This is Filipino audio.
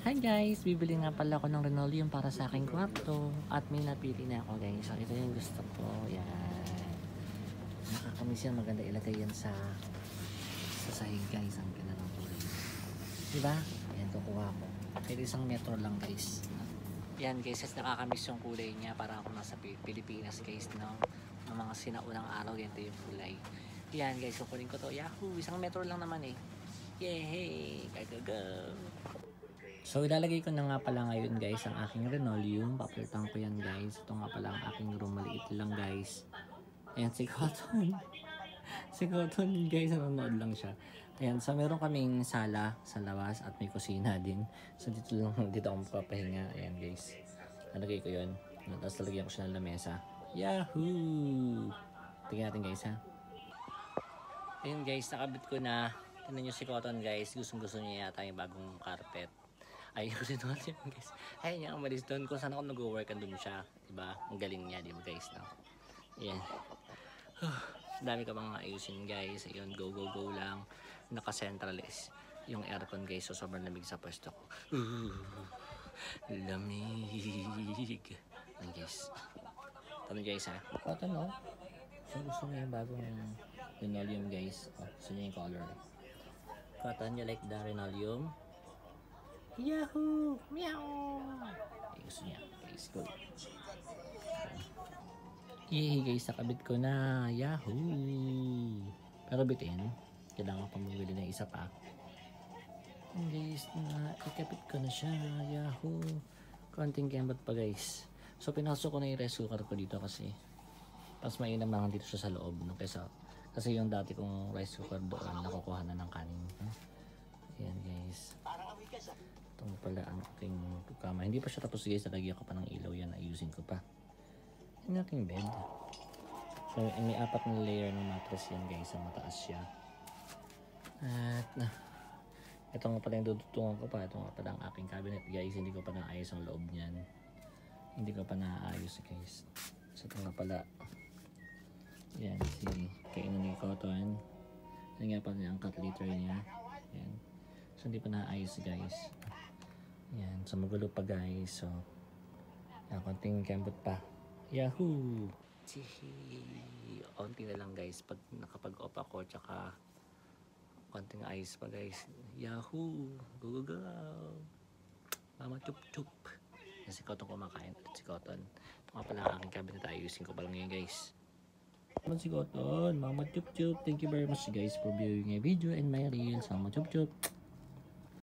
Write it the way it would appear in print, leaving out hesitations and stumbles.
Hi guys! Bibili nga pala ako ng Renoleum para sa aking kwarto. At may napili na ako guys. So ito yung gusto ko. Yan. Nakakamiss yan. Maganda ilagay yan sa sahig guys. Ang ganda ng kulay. Diba? Ayan, kukuha ko. Kahit isang metro lang guys. Yan guys, nakakamiss yung kulay niya. Para ako nasa Pilipinas guys. Ng mga sinaunang araw. Yan ito yung kulay. Yan guys, kukunin ko to. Yahoo! Isang metro lang naman eh. Yay! Go! So ilalagay ko na nga pala ngayon guys ang aking Renoleum. Papirtan ko yan guys. Ito nga pala ang aking room. Maliit lang guys. Ayan si Cotton. Si Cotton guys, nanonood lang siya. Ayan, so meron kaming sala sa labas at may kusina din. So dito ako magpapahinga. Ayan guys. Nalagay ko yun. Tapos lalagyan ko siya ng lamesa. Yahoo! Tingnan natin guys ha. Ayun guys, nakabit ko na. Tignan nyo si Cotton guys. Gusto niya yata yung bagong carpet. Ayusin natin yun guys. Ayun niya, umalis doon. Kung saan ako nag-work, andun siya. Diba? Ang galing niya, diba guys? No? Ayan. Dami ka mga ayusin guys. Ayun, go lang. Naka-centralize yung aircon guys. So sobrang lamig sa pwesto ko. Lamig. Ayan guys. Tama guys ha. Ito no? So gusto niya yung bagong Renoleum guys. Oh, gusto niya yung color. Cotton, you like the Renoleum? Yahoo! Meow! Ay, gusto niya. Guys, go. Yay guys, nakabit ko na. Yahoo! Pero bitin, kailangan pang bumili ng isa pa. Guys, ikapit ko na siya. Yahoo! Konting kembot pa guys. So pinasok ko na yung rice cooker ko dito kasi mas mainam lang dito siya sa loob. No? Kasi yung dati kong rice cooker doon, nakukuha na ng kanin. Ayan guys. Ito pala ang aking kama. Hindi pa siya tapos guys. Nalagyan ko pa ng ilaw yan. Ayusin ko pa. Yung aking bed. So may 4 na layer ng mattress yan guys. Sa mataas siya. At ito nga pala yung dudutungan ko pa. Ito nga pala ang aking cabinet guys. Hindi ko pa naayos ang loob niyan. Hindi ko pa naayos guys. So ito nga pala. Yan si kainan ni Cotton. Yan nga pala ang cut litter niya. Yan. So hindi pa naayos guys. Yan. So magulo pa guys. So yan, konting kembot pa. Yahoo! Chihi! Konti na lang guys. Pag nakapag-off ako. Tsaka konting ayos pa guys. Yahoo! Go! Mama chup. Yan si Cotton kumakain. At si Cotton. Ito nga pala ang aking cabinet. Ayusin ko pa lang ngayon guys. Si Cotton, Mama chup. Thank you very much guys for viewing my video and my reels. Mama chup.